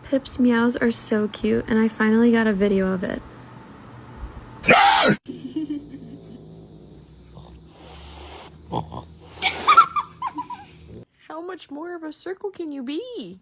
Pip's meows are so cute, and I finally got a video of it. How much more of a circle can you be?